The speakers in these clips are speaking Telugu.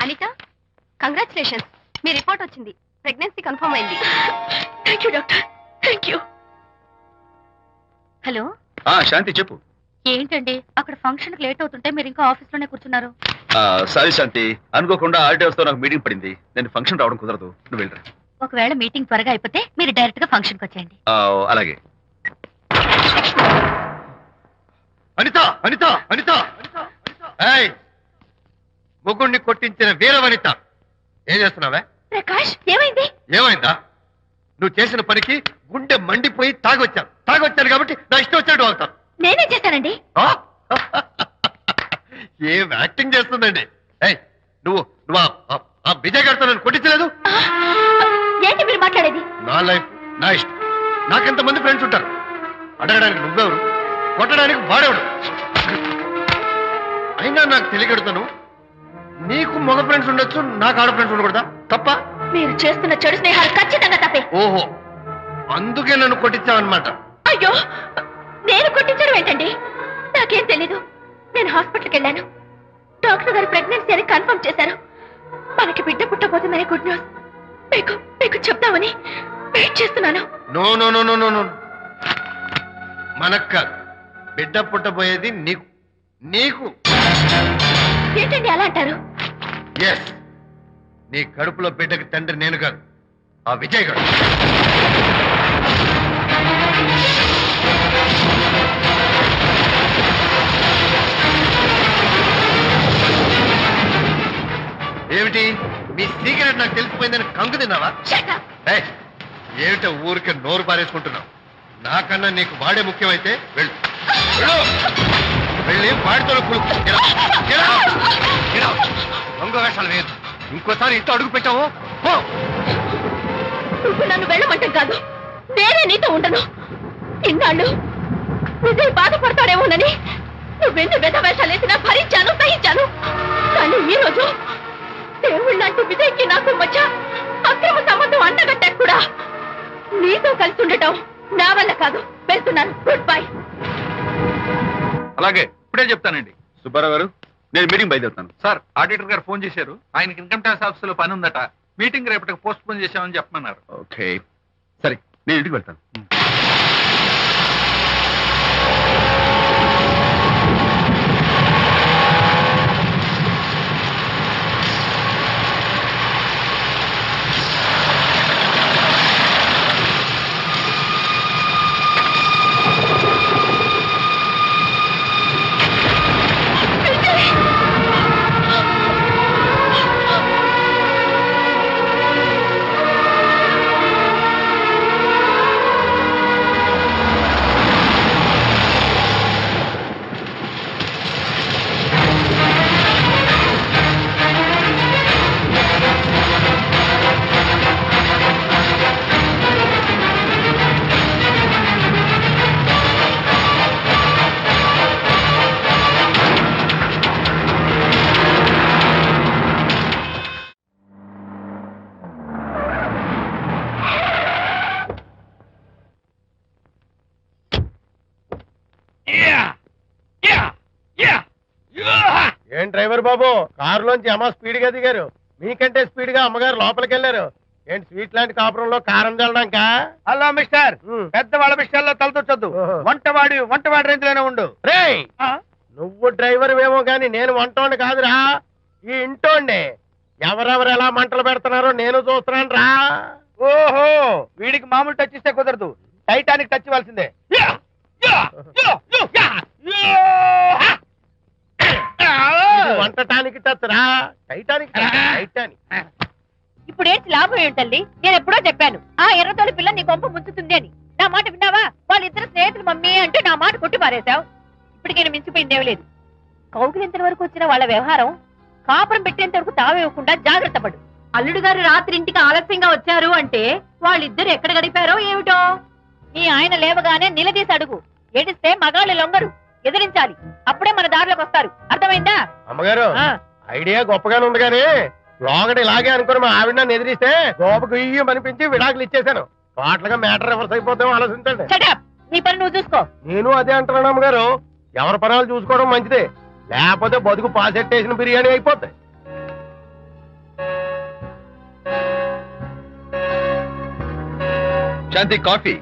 అనిత, కంగ్రాచులేషన్స్, మీ రిపోర్ట్ వచ్చింది. ప్రెగ్నెన్సీ కన్ఫర్మ్ అయింది. Thank you doctor, thank you. Hello Shanti చెప్పు. ఏంటండి అక్కడ ఫంక్షన్ లేట్ అవుతుంటే మీరు ఇంకా ఆఫీస్ లోనే కూర్చున్నారు? సారీ శాంతి, అనుకోకుండా ఆర్డర్స్ తో నాకు మీటింగ్ పడింది. నేను ఫంక్షన్ రావడం కుదరదు, నువ్వు వెళ్ళరా. ఒకవేళ మీటింగ్ త్వరగా అయిపోతే మీరు డైరెక్ట్ గా ఫంక్షన్ కి వచ్చేయండి. అలాగే. అనిత అనిత అనిత, ముగ్గుడిని కొట్టించిన వీర వనిత, ఏం చేస్తున్నావే? ప్రకాష్, ఏమైంది? ఏమైందా? నువ్వు చేసిన పనికి గుండె మండిపోయి తాగొచ్చాను కాబట్టి నా ఇష్టం వచ్చినట్టు అవుతాను. నేనేం చేశానండి? ఏం యాక్టింగ్ చేస్తుందండి. నువ్వు నువ్వు ఆ విజయ్ గారితో నన్ను కొట్టించలేదు. ఏంటి మీరు మాట్లాడేది? నా లైఫ్ నా ఇష్టం. నాకెంతమంది ఫ్రెండ్స్ ఉంటారు. అడగడానికి నువ్వెవరు, కొట్టడానికి వాడేవాడు. అయినా నాకు తెలియగడుతాను, నీకు మగ ఫ్రెండ్స్ ఉండొచ్చు, నాకు ఆడ ఫ్రెండ్స్ ఉండకూడదా? తప్ప? మీరు చేస్తున్న చెడు స్నేహాలు ఖచ్చితంగా తప్పే. ఓహో, అందుకే నన్ను కొట్టించావన్నమాట. అయ్యో, నేను కొట్టించడం ఏంటండి? నాకేం తెలీదు. నేను హాస్పిటల్కి వెళ్ళాను. డాక్టర్ గారు ప్రెగ్నెన్సీ అని కన్ఫర్మ్ చేశారు. మనకి బిడ్డ పుట్టబోతుందని గుడ్ న్యూస్ మీకు చెప్తామని వెయిట్ చేస్తున్నాను. No no no no no no, మనక్క బిడ్డ పుట్టబోయేది నీకు. నీకు ఏంటండి అలా అంటారు? ఎస్, నీ కడుపులో బిడ్డకి తండ్రి నేను కాదు, ఆ విజయ్ గారు. ఏమిటి మీ సీక్రెట్ నాకు తెలిసిపోయిందని కంగు తిన్నావా? ఏమిటో ఊరికే నోరు పారేసుకుంటున్నావు? నాకన్నా నీకు వాడే ముఖ్యమైతే వెళ్ళు, వెళ్ళి వాడితో దొంగ వేషాలు వేయదు. ఇంకోసారి ఇంట్లో అడుగు పెట్టావు నువ్వు నన్ను వెళ్ళమంటే కాదు, నేనే నీతో ఉండను. ఇన్నాళ్ళు విజయ్ బాధపడతాడేమోనని నువ్వెన్ని వేషాలు వేసినా భరించాను, సహించాను. కానీ ఈ రోజు దేవుళ్ళంటూ విజయ్కి నాకు మధ్య అక్రమ సంబంధం అంటగట్టాక కూడా నీతో కలిసి ఉండటం నా వల్ల కాదు. వెళ్తున్నాను, గుడ్ బై. అలాగే, ఇప్పుడే చెప్తానండి. సుబ్బారావు గారు, నేను మీటింగ్ బయలుదేరుతాను. సార్, ఆడిటర్ గారు ఫోన్ చేశారు. ఆయనకి ఇన్కమ్ ట్యాక్స్ ఆఫీస్ లో పని ఉందట. మీటింగ్ రేపటికి పోస్ట్ పోన్ చేశామని చెప్పమన్నారు. ఓకే, సరే, నేను ఇంటికి వెళ్తాను. ఏం డ్రైవర్ బాబు, కారులోంచి అమ్మ స్పీడ్ గా దిగారు. మీకంటే స్పీడ్ గా అమ్మగారు లోపలికి వెళ్ళారు. ఏంటి స్వీట్ లాంటి కాపురంలో కారం చల్లడాక? హలో మిస్టర్, పెద్దవాళ్ళ విషయాల్లో తలదొచ్చొద్దు. వంటవాడి రేంజ్ లోనే ఉండు. రే, నువ్వు డ్రైవర్ ఏమో గాని నేను వంటోండి కాదురా, ఈ ఇంటోండి. ఎవరెవరు ఎలా మంటలు పెడుతున్నారో నేను చూస్తున్నాను రా. ఓహో, వీడికి మామూలు టచ్ ఇస్తే కుదరదు, టైటానిక్ టచ్ ఇవ్వాల్సిందే. వంటటానికి టచ్ రా, టైటానిక్ టైటానిక్. ఇప్పుడు ఏంటి లాభం ఏంటల్లి? నేను ఎప్పుడో చెప్పాను ఆ ఎర్రతోలి పిల్ల నీ కొంప ముంచుతుంది అని. నా మాట విన్నావా? వాళ్ళిద్దరు స్నేహితులు మమ్మీ అంటే నా మాట కొట్టి పారేశావు. ఇప్పటికి నేను మించిపోయింది లేదు. కౌగిలింత వరకు వచ్చిన వాళ్ళ వ్యవహారం కాపురం పెట్టేంత వరకు తావేవ్వకుండా జాగ్రత్త పడు. అల్లుడు గారు రాత్రి ఇంటికి ఆలస్యంగా వచ్చారు అంటే వాళ్ళిద్దరు ఎక్కడ గడిపారో ఏమిటో. నీ ఆయన లేవగానే నిలదీసి అడుగు. ఏడిస్తే మగాళ్ళు లొంగరు, ఎదిరించాలి. అప్పుడే మన దారిలోకి వస్తారు. అర్థమైందా? అమ్మగారు, ఐడియా గొప్పగానే ఉంది కానీ లోగడ ఇలాగే అనుకుని మా ఆవిడ నన్ను ఎదిరిస్తే గోపకు ఇయ్యం అనిపించి విడాకులు ఇచ్చేశాను. పాటలుగా మ్యాటర్ రివర్స్ అయిపోతాం, ఆలోచించండి. నీ పని నువ్వు చూసుకో. నేను అదే అంటున్నాను అమ్మగారు, ఎవరి పనాలు చూసుకోవడం మంచిదే, లేకపోతే బతుకు పాసెట్టేసిన బిర్యానీ అయిపోతాయి. శాంతి కాఫీ.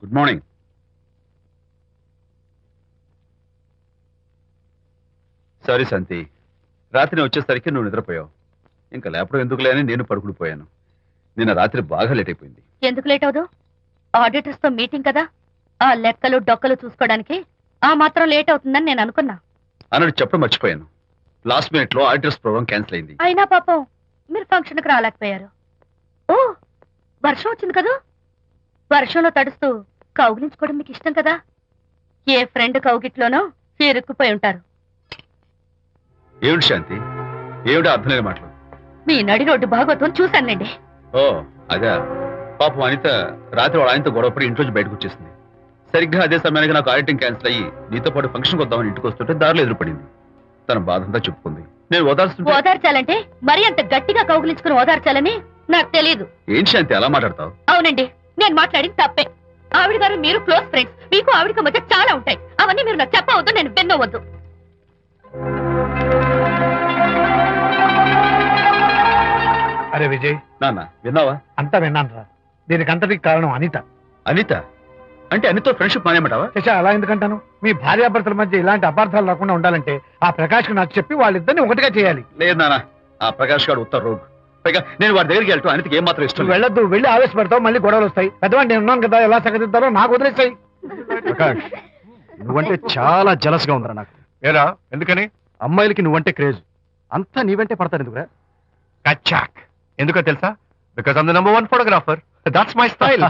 Good morning. సారీ శాంతి, రాత్రి వచ్చేసరికి నువ్వు నిద్రపోయావు. ఇంకా లేపడం ఎందుకులే అని నేను పడుకుడిపోయాను. నిన్న రాత్రి బాగా లేట్ అయిపోయింది. ఎందుకు లేట్ అవదు? ఆడిటర్స్ తో మీటింగ్ కదా, ఆ లెక్కలు డొక్కలు చూసుకోవడానికి ఆ మాత్రం లేట్ అవుతుందని నేను అనుకున్నా. అన్నట్టు చెప్పడం మర్చిపోయాను. లాస్ట్ మినిట్ లో ఆడిటర్స్ ప్రోగ్రామ్ క్యాన్సిల్ అయింది. అయినా పాపం మీరు ఫంక్షన్ కి రాలేకపోయారు. ఓ, వర్షం వచ్చింది కదా, వర్షంలో తడుస్తూ కౌగిలించుకోవడం మీకు ఇష్టం కదా. ఏ ఫ్రెండ్ కౌగిట్లోనో ఇరుక్కుపోయి ఉంటారు. ఏమిటి శాంతి, ఏమిటి అర్థం లేని మాటలు? మీ నడి రోడ్డు భాగవతం చూశానండి. ఓ అదే, పాపం అనిత రాత్రి వాళ్ళ ఆయనతో గొడవపడి ఇంట్లోంచి బయటకు వచ్చేసింది. సరిగ్గా అదే సమయానికి నాకు ఆడిటింగ్ క్యాన్సిల్ అయ్యి నీతో పాటు ఫంక్షన్కి వద్దామని ఇంటికి వస్తుంటే దారిలో ఎదురుపడింది. తన బాధంతా చెప్పుకుంది. నేను ఓదార్చాలంటే మరి అంత గట్టిగా కౌగిలించుకుని ఓదార్చాలని నాకు తెలియదు. ఏం శాంతి అలా మాట్లాడతావు? అవునండి, నేను మాట్లాడింది తప్పే. ఆవిడ గారు మీరు క్లోజ్ ఫ్రెండ్స్, మీకు ఆవిడకి మధ్య చాలా ఉంటాయి. అవన్నీ మీరు నాకు చెప్పవద్దు, నేను విన్నవద్దు. అరే విజయ్, నాన్న విన్నావా? అంతా విన్నాను రా. దీనికి అంతటికి కారణం అనిత. అనిత అంటే అనితో ఫ్రెండ్షిప్ మానేమంటావా? శశా, అలా ఎందుకంటాను? మీ భార్యాభర్తల మధ్య ఇలాంటి అపార్థాలు రాకుండా ఉండాలంటే ఆ ప్రకాష్ కు నాకు చెప్పి వాళ్ళిద్దరిని ఒకటిగా చేయాలి. లేదు నాన్న, ఆ ప్రకాష్ గారు ఉత్తర రోగ్. పైగా నేను వాడి దగ్గరికి వెళ్తాను, అనితకి ఏం మాత్రం ఇష్టం. వెళ్ళొద్దు, వెళ్ళి ఆవేశపడతావు, మళ్ళీ గొడవలు వస్తాయి. పెద్దవాడిని నేను ఉన్నాను కదా, ఎలా సగదిద్దారో నాకు వదిలేస్తాయి. ప్రకాష్, నువ్వంటే చాలా జలస్ గా ఉందిరా నాకు. ఏరా ఎందుకని? అమ్మాయిలకి నువ్వంటే క్రేజ్. అంతా నీవంటే పడతారు ఎందుకురా? కచాక్. ఎందుకో తెలుసా? Because I'm the number 1 photographer. That's my style.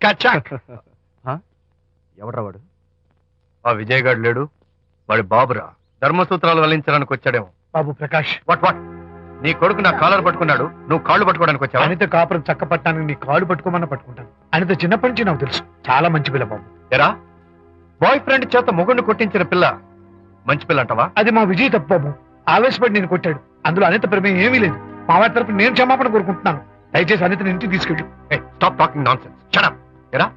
కచాక్. ఎవడ్రా వాడు? ఆ విజయ్ గారు లేడు, వాడి బాబురా. ధర్మసూత్రాలు వల్లించడానికి వచ్చాడేమో. బాబు ప్రకాష్, వాట్ వాట్? నీ కొడుకు నా కాలర్ పట్టుకున్నాడు, నువ్వు కాళ్ళు పట్టుకోవడానికి వచ్చావా? అనిత కాపురం చక్క పట్టడానికి నీ కాళ్ళు పట్టుకోమన్నా పట్టుకుంటాను. అనిత చిన్నప్పటి నుంచి నాకు తెలుసు, చాలా మంచి పిల్ల బాబు. ఎరా, బాయ్ ఫ్రెండ్ చేత మొగుడిని కొట్టించిన పిల్ల మంచి పిల్ల అంటావా? అది మా విజయ్ తప్పు బాబు. ఆవేశపడి నేను కొట్టాడు. అందులో అనిత ప్రమేయం ఏమీ లేదు. మా వారి తరపు నేను క్షమాపణ కోరుకుంటున్నాను. దయచేసి అనితని ఇంటికి తీసుకెళ్ళు. Stop talking nonsense. Shut up. ఎరా,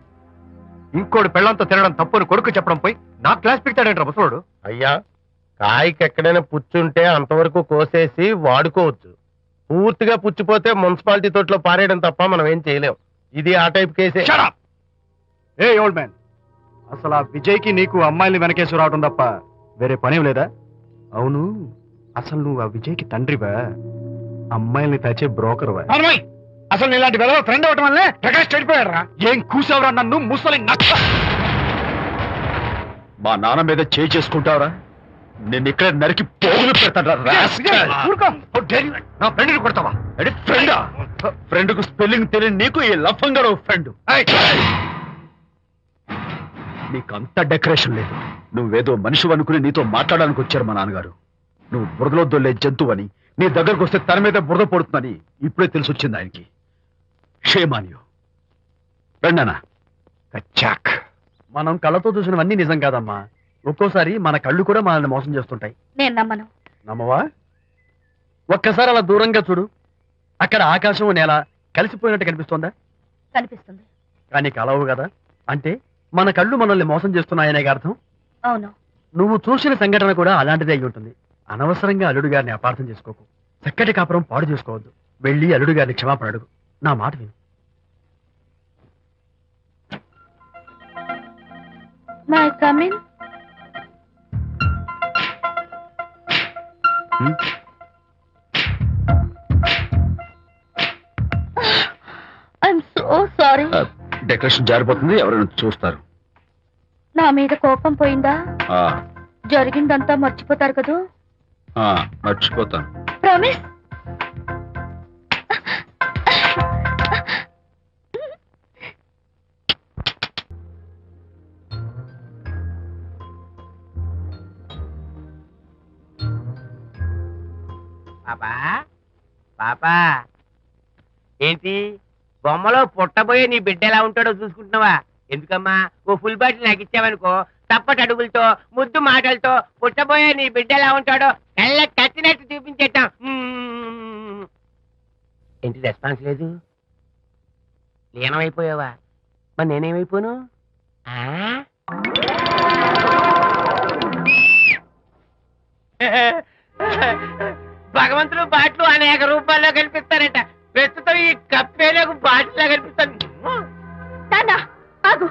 ఇంకోటి పెళ్ళంతో తినడం తప్పుని కొడుకు చెప్పడం పోయి నా క్లాస్ పెడతాడంట ముసలోడు. అయ్యా, కాయకి ఎక్కడైనా పుచ్చుంటే అంతవరకు కోసేసి వాడుకోవచ్చు. పూర్తిగా పుచ్చిపోతే మున్సిపాలిటీ తోటలో పారేయడం తప్ప మనం ఏం చేయలేం. ఇది ఆ టైప్ కేసే. Shut up! ఏ ఓల్డ్ మ్యాన్, అసలు ఆ విజయ్కి నీకు అమ్మాయిని వెనకేసి రావడం తప్ప వేరే పనేం లేదా? అవును, అసలు నువ్వు ఆ విజయ్కి తండ్రివా, అమ్మాయిల్ని తెచ్చే బ్రోకర్వా? అసలు ఇలాంటి వెళ్ళ ఫ్రెండ్ అవటం వల్లే ప్రకాష్ చెడిపోయాడు రా. ఏం కూసావురా నన్ను, ముసలి నక్క! మా నాన్న మీద చేయి చేసుకుంటావరా? నేను ఇక్కడ నరికి పోగులు పెడతాను. నా ఫ్రెండ్ని కొడతావా? ఫ్రెండా? ఫ్రెండ్ కు స్పెల్లింగ్ తెలియని నీకు ఈ లఫంగా ఫ్రెండ్. నీకు అంత డెకరేషన్ లేదు. నువ్వేదో మనిషి అనుకుని నీతో మాట్లాడడానికి వచ్చారు మా నాన్నగారు. నువ్వు బురదలో దొల్లే జంతువు అని, నీ దగ్గరకు వస్తే తన మీద బురద పడుతుందని ఇప్పుడే తెలిసి వచ్చింది ఆయనకి. షేమాన్యు రండనా. కచ్చాక్. మనం కళ్ళతో చూసినవన్నీ నిజం కాదమ్మా. ఒక్కోసారి మన కళ్ళు కూడా మనల్ని మోసం చేస్తుంటాయి. నేను నమ్మను. నమ్మవా? ఒక్కసారి అలా దూరంగా చూడు. అక్కడ ఆకాశం నేల కలిసిపోయినట్టు కనిపిస్తోందా? కనిపిస్తుంది. కానీ కలవు కదా. అంటే మన కళ్ళు మనల్ని మోసం చేస్తున్నాయనే అర్థం. అవును. నువ్వు చూసిన సంఘటన కూడా అలాంటిదే అయి ఉంటుంది. అనవసరంగా అల్లుడు గారిని అపార్థం చేసుకోకు. చక్కటి కాపురం పాడు చేసుకోవద్దు. వెళ్ళి అల్లుడు గారిని క్షమాపణ అడుగు. నా మాట విను. May come in. I'm so sorry. Decoration జారిపోతుంది, ఎవరైనా చూస్తారు. నా మీద కోపం పోయిందా? ఆ, జరిగిందంతా మర్చిపోతారు కదూ? ఆ, మర్చిపోతాను. ప్రామిస్. పాపా పాపా, ఏంటి బొమ్మలో పుట్టబోయే నీ బిడ్డ ఎలా ఉంటాడో చూసుకుంటున్నావా? ఎందుకమ్మా, ఓ ఫుల్ బాటిల్ నాకు ఇచ్చావనుకో, తప్పటి అడుగులతో ముద్దు మాటలతో పుట్టబోయే నీ బిడ్డ ఎలా ఉంటాడో కళ్ళ కట్టినట్టు చూపించేద్దాం. ఏంటి రెస్పాన్స్ లేదు? లీనమైపోయావా? మరి నేనేమైపోను? భగవంతుడు బాట్లు అనేక రూపాల్లో కనిపిస్తారట. ప్రస్తుతం ఈ కప్పేలకు బాటిల్లా కనిపిస్తాను. నాన్న ఆగు,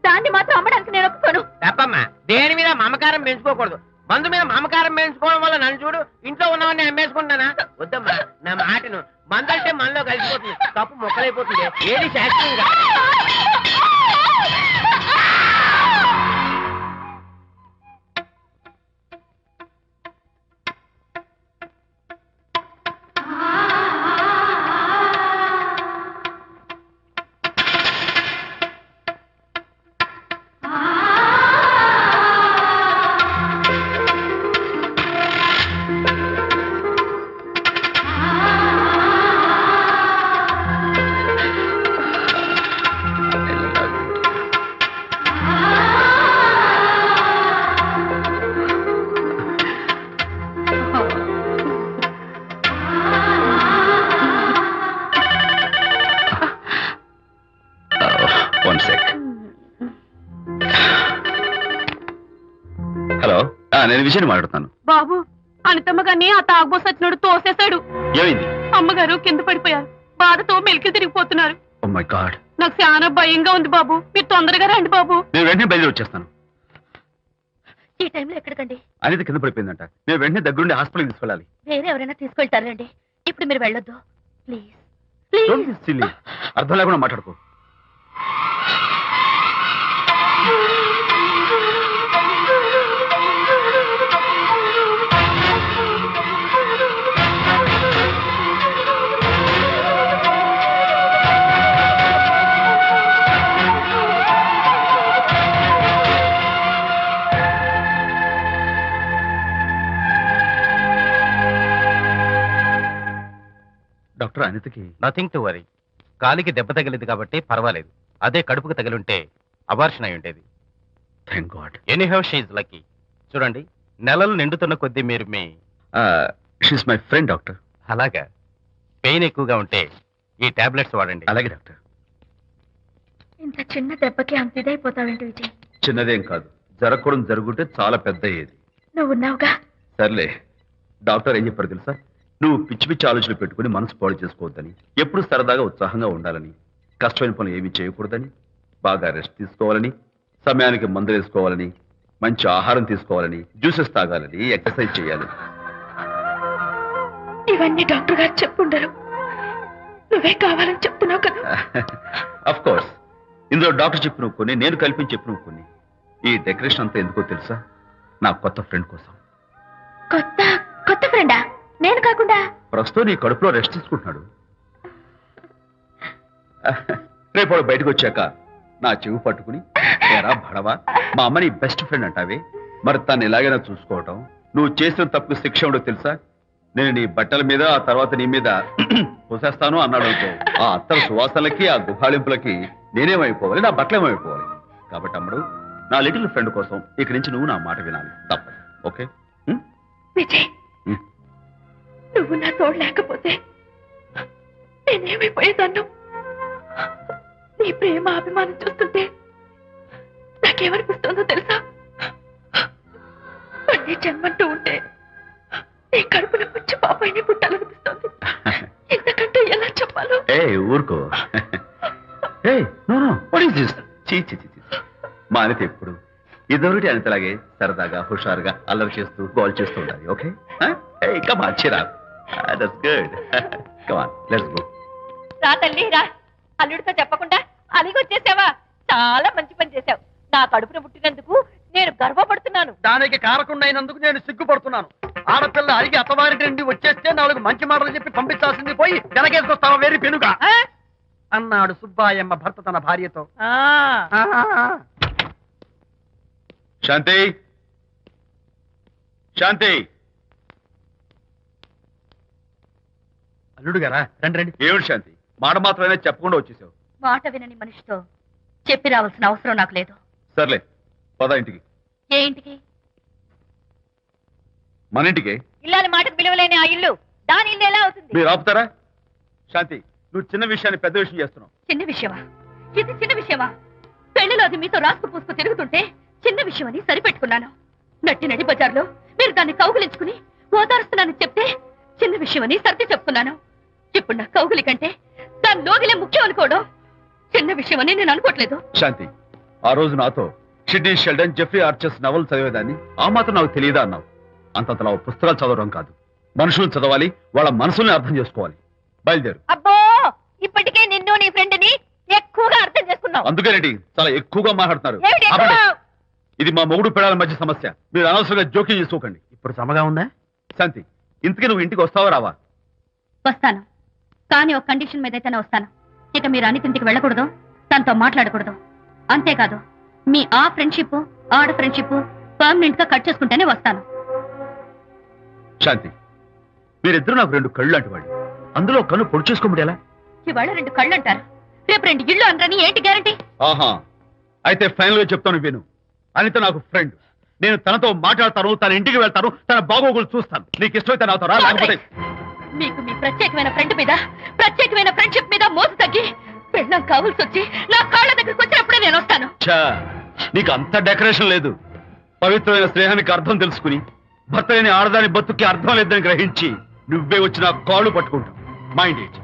దాన్ని మాత్రం అమ్మడానికి నేను ఒప్పుకోను. తప్పమ్మా, దేని మీద మమకారం పెంచుకోకూడదు. మందు మీద మమకారం పెంచుకోవడం వల్ల నన్ను చూడు, ఇంట్లో ఉన్నవాడిని అమ్మేసుకుంటానా? వద్దమ్మా, నా మాటను. మందు అంటే మనలో కలిసిపోతుంది, కప్పు మొక్కలైపోతుంది. ఏది శాస్త్రంగా హలో, నేను విజయ్ మాట్లాడుతాను. బాబు, అనితమ్మ గారిని ఆ తాగుబోసు వచ్చినోడు తోసేశాడు. ఏమైంది? అమ్మగారు కింద పడిపోయారు. బాధతో మెలికి తిరిగిపోతున్నారు. ఓ మై గాడ్, నాకు చాలా భయంగా ఉంది బాబు. మీరు తొందరగా రండి బాబు. నేను వెంటనే బయలుదేరి వచ్చేస్తాను. ఈ టైంలో ఎక్కడికండి? అనేది కింద పడిపోయిందంట. నేను వెంటనే దగ్గరుండి హాస్పిటల్కి తీసుకెళ్ళాలి. వేరే ఎవరైనా తీసుకెళ్తారండి. ఇప్పుడు మీరు వెళ్ళొద్దు ప్లీజ్. Don't be silly. అర్థం లేకుండా మాట్లాడుకో. డాక్టర్, అనితకి నథింగ్ టు వరీ. కాలికి దెబ్బ తగిలింది కాబట్టి పర్వాలేదు. అదే కడుపుకు తగిలింటే అబార్షన్ అయి ఉండేది. Thank God. Anyhow she's lucky. చూడండి, నెలలు నిండుతున్న కొద్దీ మీరు మీ షీస్ మై ఫ్రెండ్ డాక్టర్. అలాగా, పెయిన్ ఎక్కువగా ఉంటే ఈ టాబ్లెట్స్ వాడండి. అలాగే డాక్టర్. ఇంత చిన్న దెబ్బకి అంత ఇదైపోతావేంటి విజయ్? చిన్నదేం కాదు, జరగకూడదు జరుగుంటే చాలా పెద్ద అయ్యేది. నువ్వు ఉన్నావుగా. సర్లే. డాక్టర్ ఏం చెప్పారు తెలుసా? నువ్వు పిచ్చి పిచ్చి ఆలోచనలు పెట్టుకుని మనసు పాడు చేసుకోవద్దని, ఎప్పుడు సరదాగా ఉత్సాహంగా ఉండాలని, కష్టమైన పనులు ఏమీ చేయకూడదని, బాగా రెస్ట్ తీసుకోవాలని, సమయానికి మందులు వేసుకోవాలని, మంచి ఆహారం తీసుకోవాలని, జ్యూసెస్ తాగాలని, ఎక్సర్సైజ్ చేయాలని. ఇవన్నీ డాక్టర్ గారు చెప్పుండరు, నువ్వే కావాలని చెప్తున్నావు కదా. అఫ్ కోర్స్, ఇందులో డాక్టర్ చెప్పిన కొన్ని, నేను కల్పించి చెప్పిన కొన్ని. ఈ డెకరేషన్ అంతా ఎందుకో తెలుసా? నా కొత్త ఫ్రెండ్ కోసం. కొత్త ఫ్రెండా? నేను కాకుండా? ప్రస్తుతం నీ కడుపులో రెస్ట్ తీసుకుంటున్నాడు. రేపు బయటకు వచ్చాక నా చెవి పట్టుకుని, ఏరా భడవా, మా అమ్మ నీ బెస్ట్ ఫ్రెండ్ అంటావే, మరి తను ఎలాగైనా చూసుకోవటం, నువ్వు చేసిన తప్పుకు శిక్ష ఉండో తెలుసా? నేను నీ బట్టల మీద, ఆ తర్వాత నీ మీద పోసేస్తాను అన్నాడు అనుకో, ఆ అత్తల సువాసనలకి, ఆ గుహాళింపులకి నేనేమైపోవాలి, నా బట్టలేమైపోవాలి. కాబట్టి అమ్మడు, నా లిటిల్ ఫ్రెండ్ కోసం ఇక్కడి నుంచి నువ్వు నా మాట వినాలి, తప్పదు. ఓకే? విజయ్, నువ్వు నా తోడు లేకపోతే నేనేమైపోయేదాన్ను. నీ ప్రేమ అభిమానం చూస్తుంటే నాకేమనిపిస్తుందో తెలుసా? మళ్ళీ జన్మంటూ ఉంటే నీ కడుపున వచ్చి పాపాయిని పుట్టాలనిపిస్తుంది. ఇంతకంటే ఎలా చెప్పాలో? ఊరుకో. మా అనిత ఎప్పుడు ఇదొకటి అనితలాగే సరదాగా, హుషారుగా, అల్లరి చేస్తూ, గోల్ చేస్తూ ఉండాలి. Okay? Come on, cheer up. That's good. Come on, let's go. రా తల్లి రా. అల్లుడితో చెప్పకుండా అలిగొచ్చేసావా? చాలా మంచి పని చేశావు. నా కడుపున పుట్టినందుకు నేను గర్వపడుతున్నాను. దానికి కారకుండైనందుకు నేను సిగ్గుపడుతున్నాను. ఆడపిల్ల అడిగి అత్తవారి నుండి వచ్చేస్తే 4 మంచి మాటలు చెప్పి పంపించాల్సింది పోయి వెనకేసుకొస్తావా వేరు పెనుగా అన్నాడు సుబ్బాయమ్మ భర్త తన భార్యతో. శాంతి, శాంతి. అల్లుడు గారా, రండి రండి. ఏమిటి శాంతి, మాట మాత్రమే చెప్పకుండా వచ్చేసావు? మాట వినని మనిషితో చెప్పి రావాల్సిన అవసరం నాకు లేదు. సర్లే, పద ఇంటికి. ఏ ఇంటికి? మన ఇంటికి. ఇల్లాలి మాటకు విలువలేని ఆ ఇల్లు, దాని ఇల్లు ఎలా అవుతుంది? మీరు ఆపుతారా? శాంతి, నువ్వు చిన్న విషయాన్ని పెద్ద విషయం చేస్తున్నావు. చిన్న విషయమా? ఇది చిన్న విషయమా? పెళ్లిలో అది మీతో రాసుకు పూసుకు తిరుగుతుంటే చిన్న విషయం అని సరిపెట్టుకున్నాను. నడి బజార్లో మీరు దాన్ని కౌగులించుకుని ఓదారుస్తున్నానని చెప్తే చిన్న విషయమని సర్ది చెప్తున్నాను. ఇప్పుడు నా కౌగులి కంటే దాని లోగిలే ముఖ్యం అనుకోవడం చిన్న విషయమని నేను అనుకోవట్లేదు. శాంతి, ఆ రోజు నాతో Sidney Sheldon, Jeffrey Archer's novel చదివేదాన్ని ఆ మాత్రం నాకు తెలియదా అన్నావు. అంతంతలా పుస్తకాలు చదవడం కాదు, మనుషులను చదవాలి, వాళ్ళ మనసుల్ని అర్థం చేసుకోవాలి. బయలుదేరు. అబ్బో, ఇప్పటికే నిన్ను నీ ఫ్రెండ్ ని ఎక్కువగా అర్థం చేసుకున్నావు. అందుకేనండి చాలా ఎక్కువగా మాట్లాడుతున్నారు. ఏమిటి ఎక్కువ? ఆపండి. ఇది మా మొగుడు పిల్లల మధ్య సమస్య, మీరు అనవసరంగా జోక్యం చేసుకోకండి. ఇప్పుడు సమగా ఉందా? శాంతి, ఇంతకీ నువ్వు ఇంటికి వస్తావా రావా? వస్తాను, కానీ ఒక కండిషన్ మీద అయితేనే వస్తాను. ఇక మీరు అనితింటికి వెళ్ళకూడదు, తనతో మాట్లాడకూడదు. అంతేకాదు, మీ ఆ ఫ్రెండ్షిప్ ఆడ ఫ్రెండ్షిప్ పర్మనెంట్ గా కట్ చేసుకుంటేనే వస్తాను. శాంతి, మీరిద్దరు నాకు రెండు కళ్ళు లాంటి వాళ్ళు, అందులో కన్ను పొడి చేసుకోమడి ఎలా? ఇవాళ 2 కళ్ళు అంటారు, రేపు 2 ఇళ్ళు అంటారని ఏంటి గ్యారంటీ? ఆహా, అయితే ఫైనల్ గా చెప్తాను విను. అనిత నాకు ఫ్రెండ్, నేను తనతో మాట్లాడతాను, తన ఇంటికి వెళ్తాను, తన బాగోగులు చూస్తాను. నీకు ఇష్టమైతే నాతో రా, లేకపోతే మీకు మీ ప్రత్యేకమైన ఫ్రెండ్ మీద, ప్రత్యేకమైన ఫ్రెండ్షిప్ మీద మోసు తగ్గి పెళ్ళం కావాల్సి వచ్చి నా కాళ్ళ దగ్గరికి వచ్చినప్పుడే నేను వస్తాను. ఛా, నీకు అంత డెకరేషన్ లేదు. పవిత్రమైన స్నేహానికి అర్థం తెలుసుకుని భర్త లేని ఆడదాని బతుక్కి అర్థం లేదని గ్రహించి నువ్వే వచ్చి నా కాళ్ళు పట్టుకుంటావు. Mind it.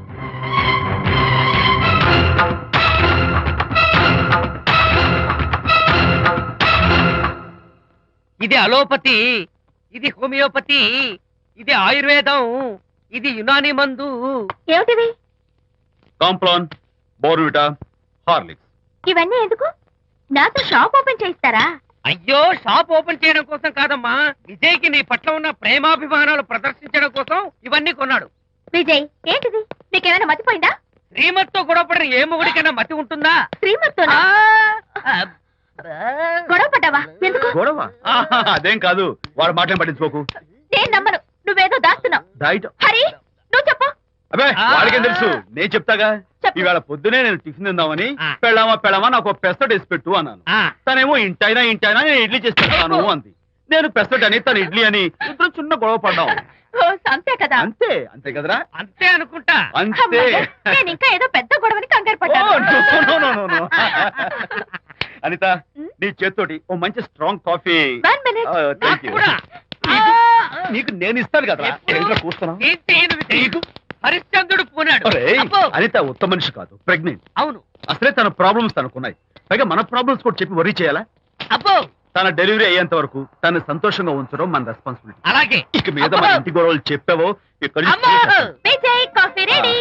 ఇది అలోపతి, ఇది హోమియోపతి, ఇది ఆయుర్వేదం, ఇది యునాని మందు. ఏమిటివి? Complan, Bournvita, Horlicks. ఇవన్నీ ఎందుకు? నాతో షాప్ ఓపెన్ చేయిస్తారా? అయ్యో, షాప్ ఓపెన్ చేయడం కోసం కాదమ్మా, విజయ్కి నీ పట్ల ఉన్న ప్రేమాభిమానాలు ప్రదర్శించడం కోసం ఇవన్నీ కొన్నాడు. విజయ్, ఏంటిది? నీకేమైనా మతిపోయిందా? శ్రీమతితో గొడవపడిన ఏ మొగుడికైనా మతి ఉంటుందా? శ్రీమతితో గొడవ పడ్డావా? ఎందుకు? గొడవ? ఆహా, అదేం కాదు, వాడు మాటలు పట్టించుకోకు. నేను నమ్మను, నువ్వేదో దాస్తున్నావు. డైట్. హరి, నువ్వు చెప్పు. అబ్బే, వాడికేం తెలుసు, నేను చెప్తాగా. చెప్పు. ఈవేళ పొద్దునే నేను టిఫిన్ తిందామని ఆ. పెళ్ళామా నాకు పెసరట్ వేసి పెట్టు అన్నాను. ఆ, తనేమో ఇంటైనా నేను ఇడ్లీ చేసి పెడతాను అంది. నేను పెసరట్ అని తను ఇడ్లీ అని ఇద్దరు చిన్న గొడవ పడ్డాం. ఓ, అంతే కదా. అంతే అంతే కదరా? అంతే అనుకుంటా. అంతే. అమ్మయ్య, నేను ఇంకా ఏదో పెద్ద గొడవని కంగారు ఓ, పడ్డాను. no. అనిత, నీ చేత్తోటి ఓ మంచి strong coffee. 1 minute. Thank you. కూడా. నీకు నేను ఇస్తాను కదా. కూస్తున్నావు. ఏంటి ఈయన విజయ్? హరిశ్చంద్రుడు పూనాడు. అబ్బో. అనిత ఉత్తమ మనిషి కాదు, ప్రెగ్నెంట్. అవును. అసలే తన ప్రాబ్లమ్స్ తనకున్నాయి, పైగా మన ప్రాబ్లమ్స్ కూడా చెప్పి వరీ చేయాలా? అబ్బో, తన డెలివరీ అయ్యేంత వరకు తను సంతోషంగా ఉంచడం మన రెస్పాన్సిబిలిటీ. అలాగే. ఇక మీద మన ఇంటి గొడవలు చెప్పావో ఇక్కడ అమ్మో. Vijay, coffee ready.